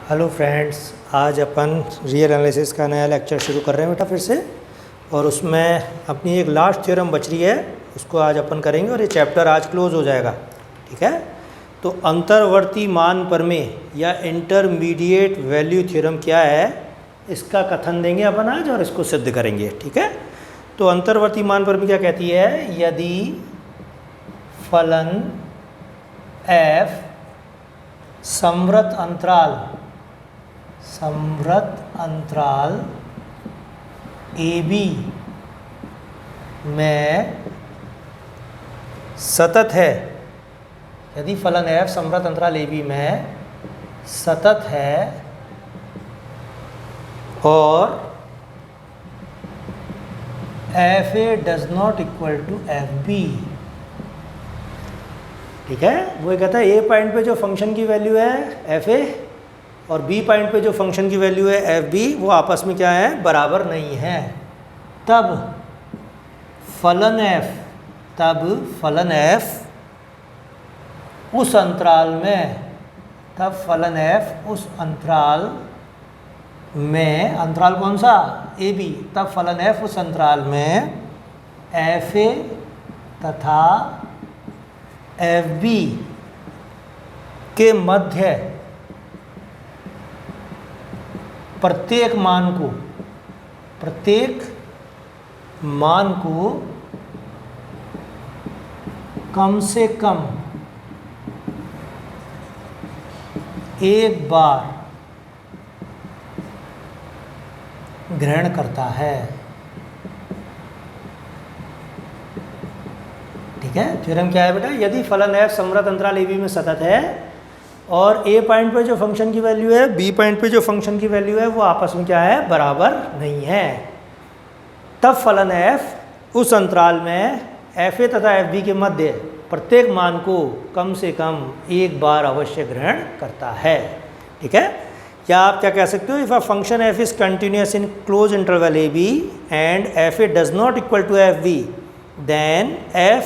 Hello friends, आज अपन real analysis का नया लेक्चर शुरू कर रहे हैं बेटा फिर से। और उसमें अपनी एक लास्ट थ्योरम बच रही है, उसको आज अपन करेंगे और ये चैप्टर आज क्लोज हो जाएगा। ठीक है, तो अंतर्वर्ती मान प्रमेय या इंटरमीडिएट वैल्यू थ्योरम क्या है, इसका कथन देंगे अपन आज और इसको सिद्ध करेंगे। ठीक है, तो अंतर्वर्ती मान प्रमेय क्या कहती है? यदि फलन f संवृत अंतराल AB में सतत है, यदि फलन f संवृत अंतराल AB में सतत है और FA does not equal to FB। ठीक है, वो कहता है A पॉइंट पे जो फंक्शन की वैल्यू है FA और B पॉइंट पे जो फंक्शन की वैल्यू है FB, वो आपस में क्या है? बराबर नहीं है। तब फलन f उस अंतराल में, अंतराल कौन सा? AB। तब फलन f उस अंतराल में FA तथा FB के मध्य प्रत्येक मान को कम से कम एक बार ग्रहण करता है। ठीक है, थ्योरम क्या है बेटा? यदि फलन f संवृत अंतराल AB में सतत है और A पॉइंट पे जो फंक्शन की वैल्यू है, B पॉइंट पे जो फंक्शन की वैल्यू है, वो आपस में क्या है? बराबर नहीं है। तब फलन f उस अंतराल में FA तथा FB के मध्य प्रत्येक मान को कम से कम एक बार अवश्य ग्रहण करता है। ठीक है, या आप क्या कह सकते हो? If a function f is continuous in closed interval AB and FA does not equal to FB, then f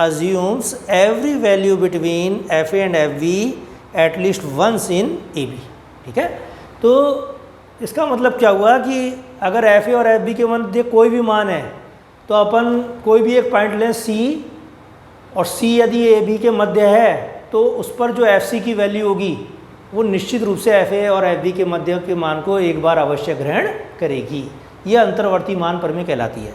assumes every value between FA and FB at least once in AB। ठीक है, तो इसका मतलब क्या हुआ कि अगर FA और FB के मध्य कोई भी मान है तो अपन कोई भी एक पॉइंट लें C, और C यदि AB के मध्य है तो उस पर जो FC की वैल्यू होगी वो निश्चित रूप से FA और FB के मध्य के मान को एक बार अवश्य ग्रहण करेगी। ये अंतर्वर्ती मान प्रमेय कहलाती है।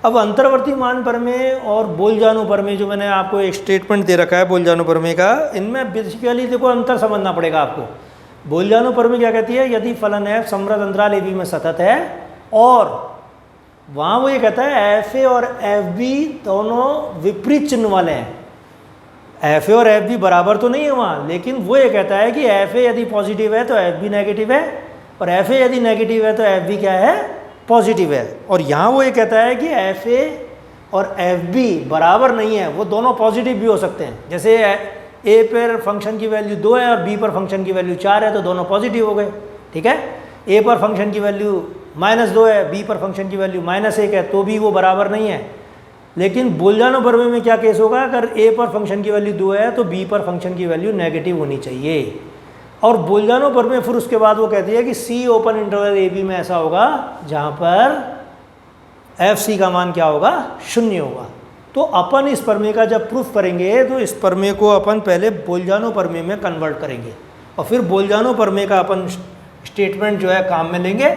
अब अंतर्वर्ती मान प्रमेय और बोलजानो प्रमेय, जो मैंने आपको एक स्टेटमेंट दे रखा है बोलजानो प्रमेय का, इनमें बेसिकली देखो अंतर समझना पड़ेगा आपको। बोलजानो प्रमेय क्या कहती है? यदि फलन f संवृत अंतराल AB में सतत है और वहाँ वो ये कहता है FA और FB दोनों विपरीत चिन्ह वाले हैं। FA और FB बराबर तो नहीं है वहाँ, लेकिन वो ये कहता है कि FA यदि पॉजिटिव है तो FB नेगेटिव है, और FA यदि नेगेटिव है तो FB क्या है? पॉजिटिव है। और यहाँ वो ये कहता है कि FA और FB बराबर नहीं है, वो दोनों पॉजिटिव भी हो सकते हैं। जैसे A पर फंक्शन की वैल्यू 2 है और B पर फंक्शन की वैल्यू 4 है, तो दोनों पॉजिटिव हो गए। ठीक है, A पर फंक्शन की वैल्यू -2 है, B पर फंक्शन की वैल्यू -1 है, तो भी वो बराबर नहीं है। लेकिन बोलजानो प्रमेय में क्या केस होगा? अगर A पर फंक्शन की वैल्यू 2 है तो B पर फंक्शन की वैल्यू नेगेटिव होनी चाहिए। और बोलजानो प्रमेय फिर उसके बाद वो कहती है कि C ओपन इंटरवल AB में ऐसा होगा जहाँ पर FC का मान क्या होगा? 0 होगा। तो अपन इस प्रमेय का जब प्रूफ करेंगे तो इस प्रमेय को अपन पहले बोलजानो प्रमेय में कन्वर्ट करेंगे और फिर बोलजानो प्रमेय का अपन स्टेटमेंट जो है काम में लेंगे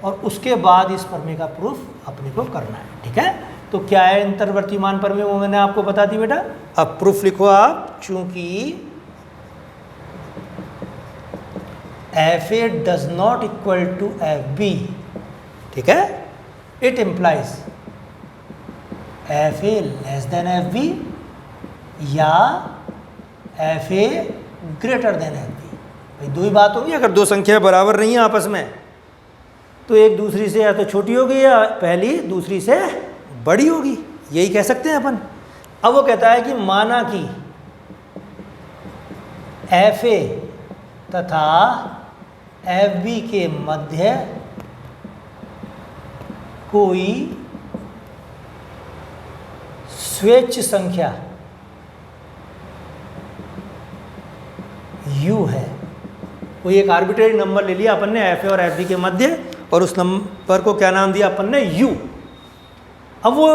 और उसके बाद इस प्रमेय का प्रूफ अपने को करना है। ठीक है, तो क्या है अंतर्वर्ती मान प्रमेय, वो मैंने आपको बता दी बेटा। अब प्रूफ लिखो आप। चूंकि FA does not equal to FB, ठीक है, it implies FA less than FB या FA greater than FB। भाई दो ही बात होगी। अगर दो संख्या बराबर नहीं है आपस में तो एक दूसरी से या तो छोटी होगी या पहली दूसरी से बड़ी होगी, यही कह सकते हैं अपन। अब वो कहता है कि माना कि FA तथा FB के मध्य कोई स्वेच्छ संख्या u है, कोई एक आर्बिट्रेरी नंबर ले लिया अपन ने एफ ए और एफ बी के मध्य, और उस नंबर को क्या नाम दिया अपन ने, यू। अब वो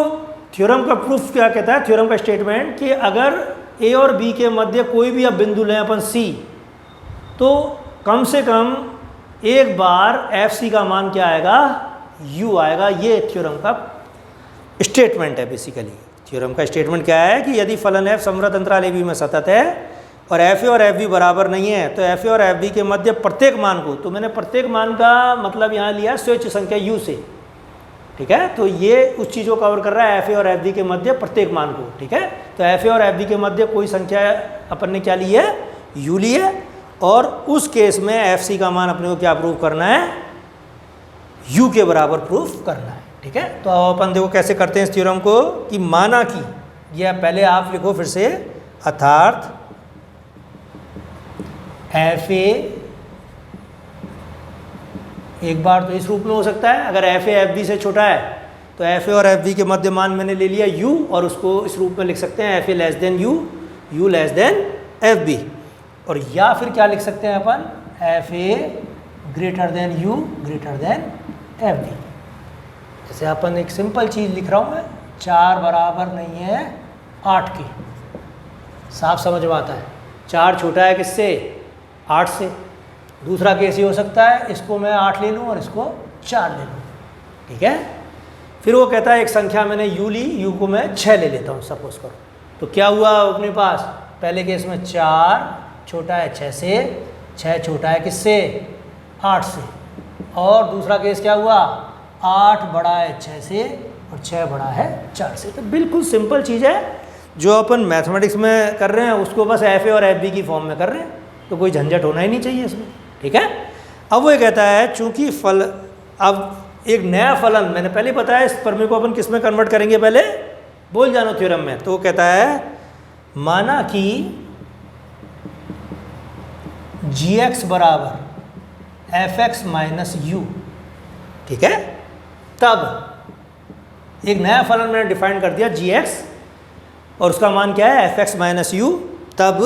थ्योरम का प्रूफ क्या कहता है, थ्योरम का स्टेटमेंट कि अगर ए और बी के मध्य कोई भी अब बिंदु लें अपन सी, तो कम से कम एक बार एफ सी का मान क्या आएगा, यू आएगा। ये थ्योरम का स्टेटमेंट है। बेसिकली थ्योरम का स्टेटमेंट क्या है कि यदि फलन एफ समवर्त अंतराल ए बी में सतत है और एफ ए और एफ बी बराबर नहीं है, तो एफ ए और एफ बी के मध्य प्रत्येक मान को, तो मैंने प्रत्येक मान का मतलब यहाँ लिया स्वेच्छ संख्या यू से, ठीक है। तो ये उस चीज़ को कवर कर रहा है, एफ ए और एफ बी के मध्य प्रत्येक मान को, ठीक है। तो एफ ए और एफ बी के मध्य कोई संख्या अपन ने क्या ली है, यू ली है, और उस केस में एफ सी का मान अपने को क्या प्रूव करना है, यू के बराबर प्रूफ करना है, ठीक है। तो अपन देखो कैसे करते हैं इस थ्योरम को, कि माना कि, यह पहले आप लिखो फिर से, अर्थात एफ ए एक बार तो इस रूप में हो सकता है, अगर एफ ए एफ बी से छोटा है तो एफ ए और एफ बी के मध्य मान मैंने ले लिया यू, और उसको इस रूप में लिख सकते हैं F A less than U, U less than F B. और या फिर क्या लिख सकते हैं अपन, F A greater than U greater than F B. जैसे अपन एक सिंपल चीज़ लिख रहा हूँ मैं, 4 बराबर नहीं है 8 के, साफ समझ में आता है। 4 छोटा है किससे, 8 से। दूसरा केस ये हो सकता है, इसको मैं 8 ले लूँ और इसको 4 ले लूँ, ठीक है। फिर वो कहता है एक संख्या मैंने यू ली, यू को मैं 6 ले लेता हूँ सपोज करो। तो क्या हुआ अपने पास, पहले केस में 4 छोटा है 6 से, 6 छोटा है किससे, 8 से। और दूसरा केस क्या हुआ, 8 बड़ा है 6 से और 6 बड़ा है 4 से। तो बिल्कुल सिंपल चीज़ है, जो अपन मैथमेटिक्स में कर रहे हैं उसको बस एफ ए और एफ बी की फॉर्म में कर रहे हैं, तो कोई झंझट होना ही नहीं चाहिए इसमें, ठीक है। अब वो ये कहता है चूंकि फल, अब एक नया फलन मैंने पहले बताया, इस प्रमेय को अपन किस में कन्वर्ट करेंगे, पहले बोल जानो थ्योरम में। तो वो कहता है माना कि जी एक्स बराबर एफ एक्स माइनस यू, ठीक है। तब एक नया फलन मैंने डिफाइन कर दिया जी एक्स, और उसका मान क्या है, एफ एक्स माइनस यू। तब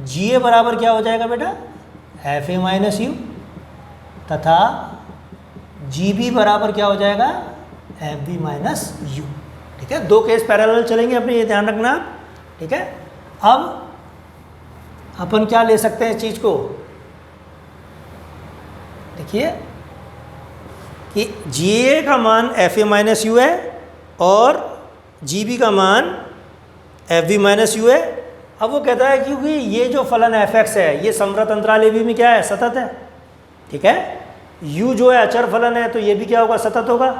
जी ए बराबर क्या हो जाएगा बेटा, एफ ए माइनस यू, तथा जी बी बराबर क्या हो जाएगा, एफ बी माइनस यू, ठीक है। 2 केस पैरेलल चलेंगे अपने, ये ध्यान रखना, ठीक है। अब अपन क्या ले सकते हैं इस चीज़ को, देखिए कि जी ए का मान एफ ए माइनस यू है और जी बी का मान एफ बी माइनस यू है। अब वो कहता है क्योंकि ये जो फलन एफ एक्स है ये समवर्त अंतराल ए बी में क्या है, सतत है, ठीक है। यू जो है अचर फलन है, तो ये भी क्या होगा, सतत होगा।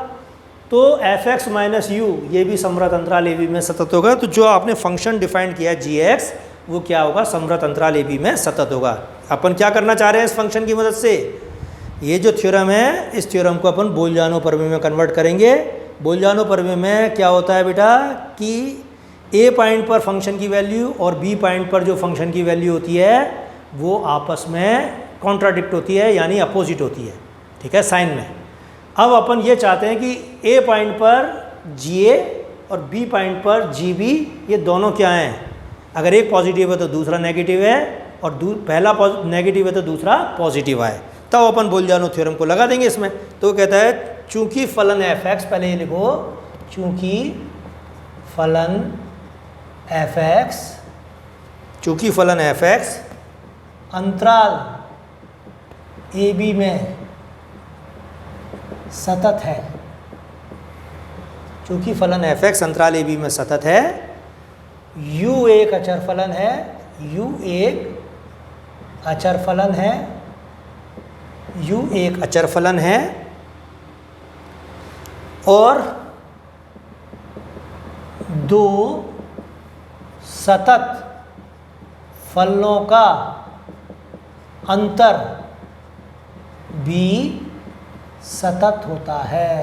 तो एफ एक्स माइनस यू ये भी समवर्त अंतराल ए बी में सतत होगा। तो जो आपने फंक्शन डिफाइन किया है जी एक्स, वो क्या होगा, समवर्त अंतराल ए बी में सतत होगा। अपन क्या करना चाह रहे हैं इस फंक्शन की मदद से, ये जो थ्योरम है इस थ्योरम को अपन बोल-जानो प्रमेय में कन्वर्ट करेंगे। बोल-जानो प्रमेय में क्या होता है बेटा कि ए पॉइंट पर फंक्शन की वैल्यू और बी पॉइंट पर जो फंक्शन की वैल्यू होती है वो आपस में कॉन्ट्राडिक्ट होती है, यानी अपोजिट होती है, ठीक है, साइन में। अब अपन ये चाहते हैं कि ए पॉइंट पर जी ए और बी पॉइंट पर जी बी, ये दोनों क्या हैं, अगर एक पॉजिटिव है तो दूसरा नेगेटिव है, और पहला नेगेटिव है तो दूसरा पॉजिटिव है। तब अपन बोल-जानो थ्योरम को लगा देंगे इसमें। तो कहता है चूंकि फलन एफ एक्स, पहले ये लिखो, चूंकि फलन एफ एक्स, चूंकि फलन एफ एक्स अंतराल ए बी में सतत है, चूंकि फलन एफ एक्स अंतराल ए बी में सतत है, यू एक अचर फलन है, यू एक अचर फलन है, यू एक अचर फलन है, और 2 सतत फलनों का अंतर भी सतत होता है,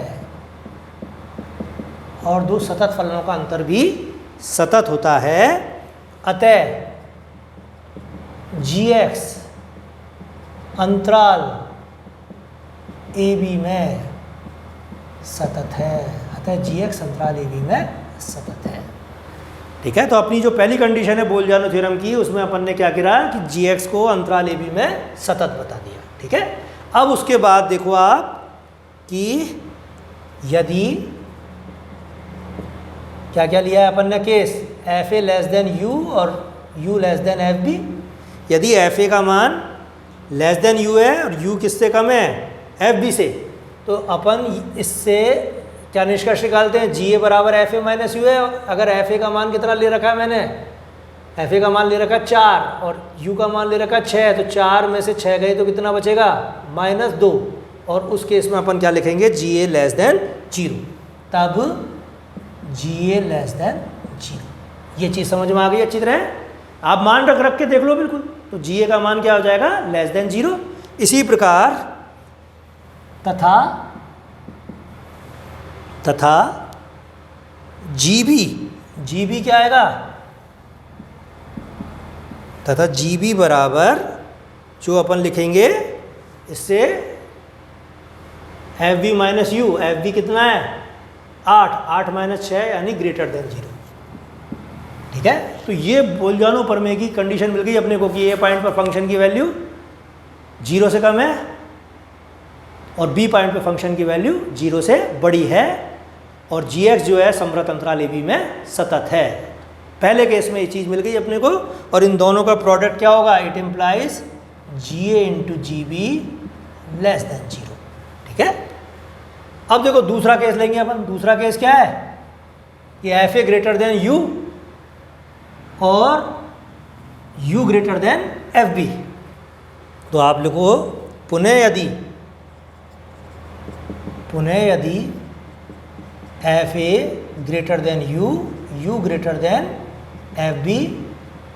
और 2 सतत फलनों का अंतर भी सतत होता है। अतः जी एक्स अंतराल ए बी में सतत है, अतः जी एक्स अंतराल ए बी में सतत है। ठीक है, तो अपनी जो पहली कंडीशन है बोलजानो थ्योरम की, उसमें अपन ने क्या किया कि gx को अंतराल a b में सतत बता दिया। ठीक है, अब उसके बाद देखो आप कि यदि क्या क्या लिया है अपन ने case, F A less than U और U less than F B. यदि एफ ए का मान लेस देन यू है और यू किससे कम है, एफ बी से, तो अपन इससे क्या निष्कर्ष निकालते हैं, जी ए बराबर एफ ए माइनस यू है। अगर एफ ए का मान कितना ले रखा है मैंने, एफ ए का मान ले रखा 4 और यू का मान ले रखा 6, तो 4 में से 6 गए तो कितना बचेगा, -2। और उस केस में अपन क्या लिखेंगे, जी ए लेस देन 0, तब जी ए लेस देन 0। ये चीज़ समझ में आ गई अच्छी तरह, आप मान रख के देख लो बिल्कुल। तो जी ए का मान क्या हो जाएगा, लेस देन 0। इसी प्रकार तथा जी बी क्या आएगा, तथा जी बी बराबर जो अपन लिखेंगे इससे F B minus U, F B कितना है 8 माइनस 6 यानी ग्रेटर देन 0। ठीक है, तो ये बोलजानो प्रमेय की कंडीशन मिल गई अपने को कि ए पॉइंट पर फंक्शन की वैल्यू 0 से कम है और बी पॉइंट पर फंक्शन की वैल्यू 0 से बड़ी है और gx जो है समृत अंतराल a b में सतत है। पहले केस में ये चीज़ मिल गई अपने को, और इन दोनों का प्रोडक्ट क्या होगा, it implies G A into G B less than 0। ठीक है, अब देखो दूसरा केस लेंगे अपन। दूसरा केस क्या है कि F A greater than U और u greater than F B. तो आप लिखो पुनः यदि F A greater than U, U greater than F B,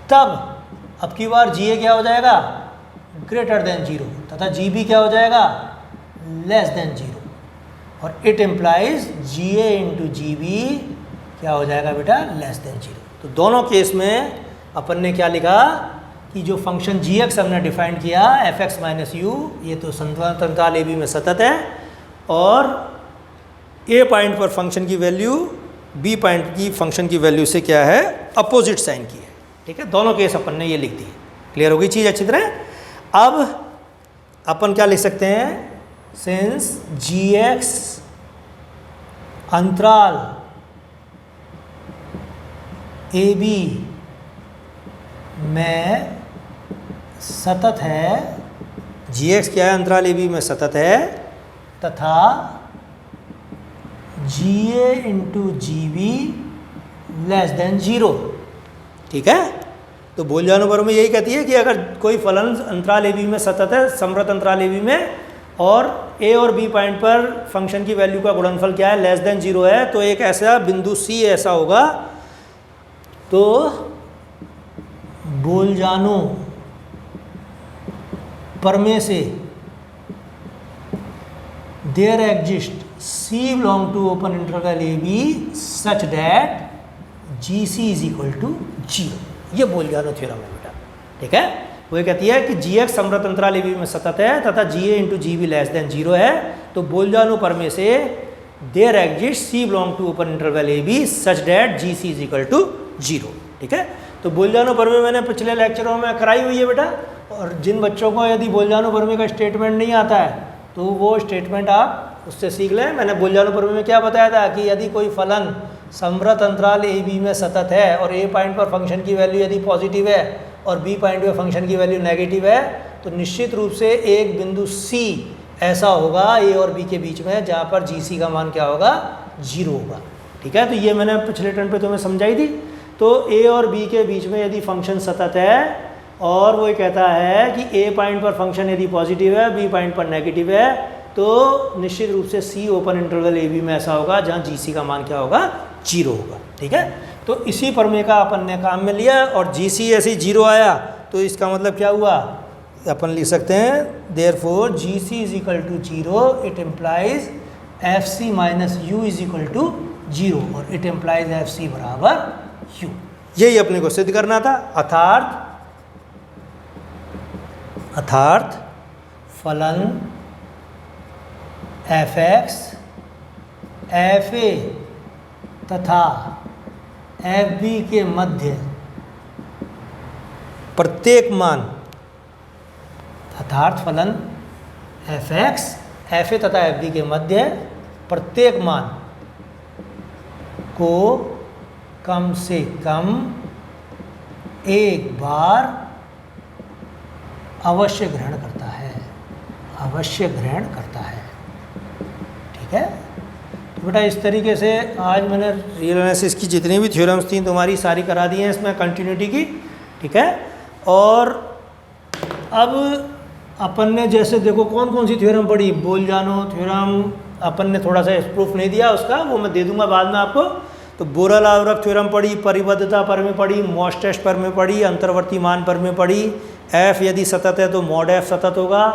तब अब की बार जी ए क्या हो जाएगा, ग्रेटर देन 0, तथा जी बी क्या हो जाएगा, लेस देन 0। और it implies G A into G B क्या हो जाएगा बेटा, लेस देन 0। तो दोनों केस में अपन ने क्या लिखा कि जो फंक्शन जी एक्स हमने डिफाइन किया एफ एक्स माइनस यू, ये तो समृत अंतराल ए बी में सतत है और ए पॉइंट पर फंक्शन की वैल्यू बी पॉइंट की फंक्शन की वैल्यू से क्या है, अपोजिट साइन की है। ठीक है, दोनों केस अपन ने ये लिख दी। क्लियर हो गई चीज़ अच्छी तरह। अब अपन क्या लिख सकते हैं, सिंस जी एक्स अंतराल ए बी में सतत है, जी एक्स क्या है, अंतराल ए बी में सतत है, तथा G A into G B less than 0। ठीक है, तो बोलजानो प्रमेय यही कहती है कि अगर कोई फलन अंतराल ए बी में सतत है, समृत अंतराल ए बी में, और ए और बी पॉइंट पर फंक्शन की वैल्यू का गुणनफल क्या है, लेस देन 0 है, तो एक ऐसा बिंदु सी ऐसा होगा, तो बोलजानो प्रमेय से there exist C belong to open interval a b such that gc is equal to 0। ये बोलजानो थ्योरम है बेटा। ठीक है, वो ये कहती है कि gx समृत अंतराल a b में सतत है तथा ga into G B less than 0 है। तो बोलजानो प्रमेय से there exist C belong to open interval a b such that gc is equal to 0। ठीक है, तो बोलजानो प्रमेय मैंने पिछले लेक्चरों में कराई हुई है बेटा, और जिन बच्चों को यदि बोलजानो प्रमेय का स्टेटमेंट नहीं आता है तो वो स्टेटमेंट आप उससे सीख लें। मैंने बोलजानो प्रमेय में क्या बताया था कि यदि कोई फलन समृत अंतराल ए बी में सतत है और ए पॉइंट पर फंक्शन की वैल्यू यदि पॉजिटिव है और बी पॉइंट पर फंक्शन की वैल्यू नेगेटिव है, तो निश्चित रूप से एक बिंदु सी ऐसा होगा ए और बी के बीच में जहाँ पर जी सी का मान क्या होगा, 0 होगा। ठीक है, तो ये मैंने पिछले टर्न पे तुम्हें समझाई थी। तो ए और बी के बीच में यदि फंक्शन सतत है और वो कहता है कि ए पॉइंट पर फंक्शन यदि पॉजिटिव है, बी पॉइंट पर नेगेटिव है, तो निश्चित रूप से सी ओपन इंटरवल ए बी में ऐसा होगा जहाँ जी सी का मान क्या होगा, 0 होगा। ठीक है, तो इसी प्रमेय का अपन ने काम में लिया और जी सी ऐसे 0 आया, तो इसका मतलब क्या हुआ, अपन लिख सकते हैं therefore G C is equal to 0, it implies F C minus U is equal to 0 और इट इम्प्लाइज एफ सी बराबर यू। यही अपने को सिद्ध करना था। अर्थात फलन एफ एक्स एफ ए तथा एफ बी के मध्य प्रत्येक मान अर्थात फलन एफ एक्स एफ ए तथा एफ बी के मध्य प्रत्येक मान को कम से कम एक बार अवश्य ग्रहण करता है, अवश्य ग्रहण करता है। ठीक है, तो बेटा इस तरीके से आज मैंने रियल एनालिसिस की जितनी भी थ्योरम्स थी तुम्हारी सारी करा दी हैं इसमें कंटिन्यूटी की। ठीक है, और अब अपन ने जैसे देखो कौन कौन सी थ्योरम पढ़ी, बोल-जानो थ्योरम अपन ने थोड़ा सा प्रूफ नहीं दिया उसका, वो मैं दे दूंगा बाद में आपको। तो बोरल-आवर्त थ्योरम पढ़ी, परिबद्धता पर में पढ़ी, मॉस-टेस्ट पर में पढ़ी, अंतर्वर्ती मान पर में पढ़ी। एफ यदि सतत है तो मॉड एफ सतत होगा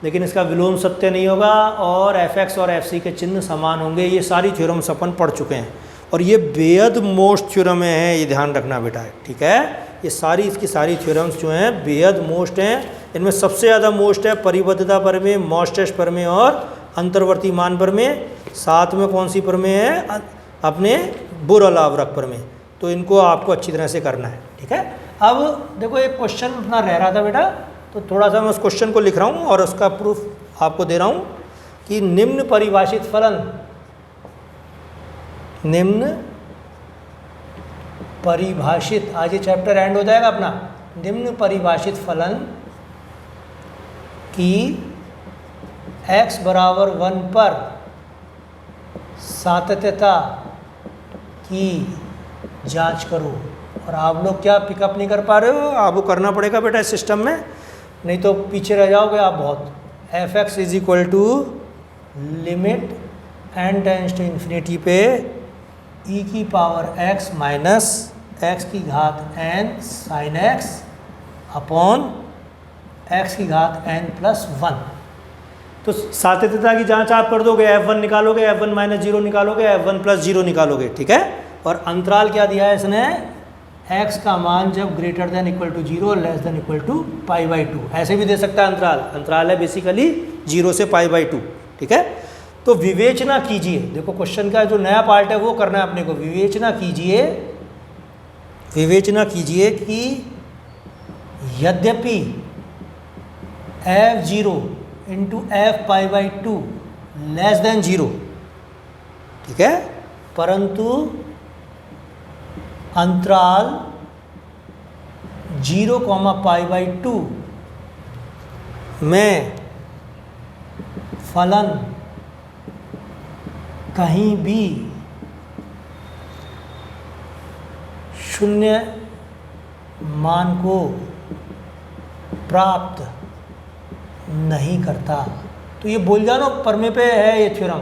लेकिन इसका विलोम सत्य नहीं होगा, और एफ एक्स और एफ सी के चिन्ह समान होंगे। ये सारी थ्योरम्स अपन पढ़ चुके हैं और ये बेहद मोस्ट थ्योरम है, ये ध्यान रखना बेटा। ठीक है, ये सारी इसकी सारी थ्योरम्स जो हैं बेहद मोस्ट हैं। इनमें सबसे ज़्यादा मोस्ट है परिबद्धता पर में, मॉस-टेस्ट पर में और अंतर्वर्ती मान पर में। साथ में कौन सी पर में है, अपने बोरल-आवर्त पर में। तो इनको आपको अच्छी तरह से करना है। ठीक है, अब देखो एक क्वेश्चन अपना रह रहा था बेटा, तो थोड़ा सा मैं उस क्वेश्चन को लिख रहा हूँ और उसका प्रूफ आपको दे रहा हूँ कि निम्न परिभाषित फलन, निम्न परिभाषित, आज ये चैप्टर एंड हो जाएगा अपना, निम्न परिभाषित फलन की x बराबर 1 पर सातत्यता की जांच करो। और आप लोग क्या पिकअप नहीं कर पा रहे हो, आपको करना पड़ेगा बेटा इस सिस्टम में, नहीं तो पीछे रह जाओगे आप बहुत। F X is equal to limit N tends to infinity पे ई की पावर x माइनस एक्स की घात n sine x upon x की घात n प्लस 1। तो सातत्यता की जांच आप कर दोगे, f1 निकालोगे, f1 माइनस 0 निकालोगे, f1 प्लस 0 निकालोगे। ठीक है, और अंतराल क्या दिया है इसने, x का मान जब ग्रेटर देन इक्वल टू 0 और लेस देन इक्वल टू π/2, ऐसे भी दे सकता है अंतराल। अंतराल है बेसिकली 0 से π/2। ठीक है, तो विवेचना कीजिए, देखो क्वेश्चन का जो नया पार्ट है वो करना है अपने को। विवेचना कीजिए, विवेचना कीजिए कि यद्यपि f0 into F π/2 less than 0, ठीक है, परंतु अंतराल 0, π/2 में फलन कहीं भी शून्य मान को प्राप्त नहीं करता। तो ये बोल-जानो परमे पे है ये थ्योरम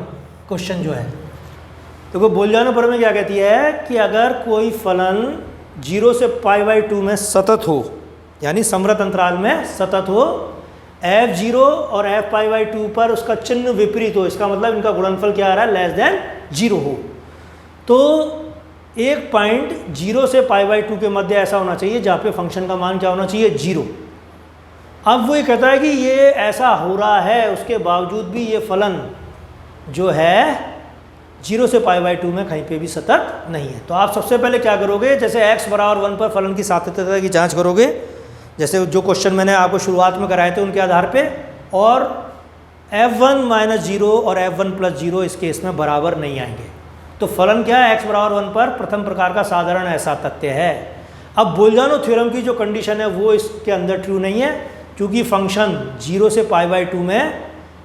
क्वेश्चन जो है। तो वो बोल-जानो परमे क्या कहती है कि अगर कोई फलन 0 से π/2 में सतत हो, यानी समरत अंतराल में सतत हो, f0 और f π/2 पर उसका चिन्ह विपरीत हो, इसका मतलब इनका गुणनफल क्या आ रहा है, लेस देन 0 हो, तो एक पॉइंट 0 से π/2 के मध्य ऐसा होना चाहिए जहाँ पे फंक्शन का मान क्या होना चाहिए, 0। अब वो ये कहता है कि ये ऐसा हो रहा है, उसके बावजूद भी ये फलन जो है 0 से π/2 में कहीं पे भी सतत नहीं है। तो आप सबसे पहले क्या करोगे, जैसे x बराबर 1 पर फलन की सातत्यता की जांच करोगे, जैसे जो क्वेश्चन मैंने आपको शुरुआत में कराए थे उनके आधार पे, और f1 माइनस 0 और f1 प्लस 0 इस केस में बराबर नहीं आएंगे। तो फलन क्या है, x बराबर 1 पर प्रथम प्रकार का साधारण असातत्य है। अब बोल-जानो थ्योरम की जो कंडीशन है वो इसके अंदर ट्रू नहीं है, क्योंकि फंक्शन 0 से π/2 में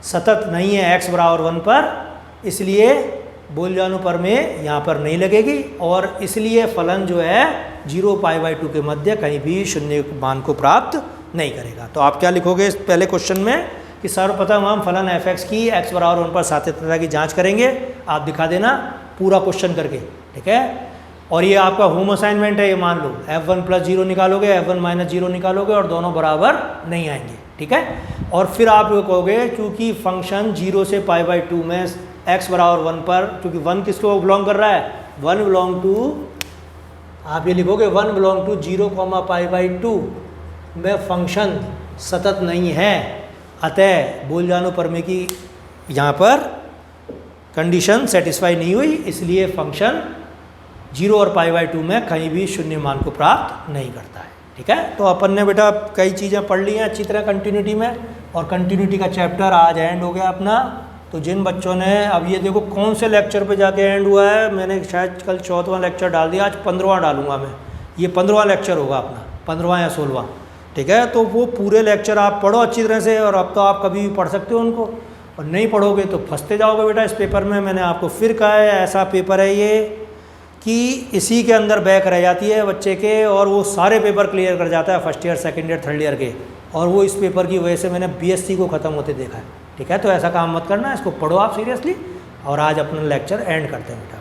सतत नहीं है x बराबर 1 पर, इसलिए बोल-जानो पर में यहाँ पर नहीं लगेगी, और इसलिए फलन जो है 0 π/2 के मध्य कहीं भी शून्य मान को प्राप्त नहीं करेगा। तो आप क्या लिखोगे इस पहले क्वेश्चन में कि सर्वप्रथम हम फलन f(x) की x बराबर 1 पर सातत्यता की जांच करेंगे। आप दिखा देना पूरा क्वेश्चन करके, ठीक है। और ये आपका होम असाइनमेंट है, ये मान लो f1 प्लस 0 निकालोगे, f1 माइनस 0 निकालोगे और दोनों बराबर नहीं आएंगे, ठीक है। और फिर आप ये कहोगे चूँकि फंक्शन 0 से π/2 में x बराबर 1 पर, क्योंकि 1 किसको बिलोंग कर रहा है, 1 बिलोंग टू, आप ये लिखोगे 1 बिलोंग टू 0, π/2 में फंक्शन सतत नहीं है, अतः बोल-जानो परमे की यहाँ पर कंडीशन सेटिस्फाई नहीं हुई, इसलिए फंक्शन 0 और π/2 में कहीं भी शून्य मान को प्राप्त नहीं करता है। ठीक है, तो अपन ने बेटा कई चीज़ें पढ़ ली हैं अच्छी तरह कंटिन्यूटी में, और कंटिन्यूटी का चैप्टर आज एंड हो गया अपना। तो जिन बच्चों ने, अब ये देखो कौन से लेक्चर पे जाके एंड हुआ है, मैंने शायद कल 4वां लेक्चर डाल दिया, आज 15वां डालूंगा मैं। ये 15वां लेक्चर होगा अपना, 15वां या 16वां। ठीक है, तो वो पूरे लेक्चर आप पढ़ो अच्छी तरह से, और अब तो आप कभी भी पढ़ सकते हो उनको, और नहीं पढ़ोगे तो फंसते जाओगे बेटा इस पेपर में। मैंने आपको फिर कहा है ऐसा पेपर है ये कि इसी के अंदर बैक रह जाती है बच्चे के, और वो सारे पेपर क्लियर कर जाता है first year, second year, third year के, और वो इस पेपर की वजह से मैंने बीएससी को ख़त्म होते देखा है। ठीक है, तो ऐसा काम मत करना, इसको पढ़ो आप सीरियसली, और आज अपना लेक्चर एंड करते हैं बेटा।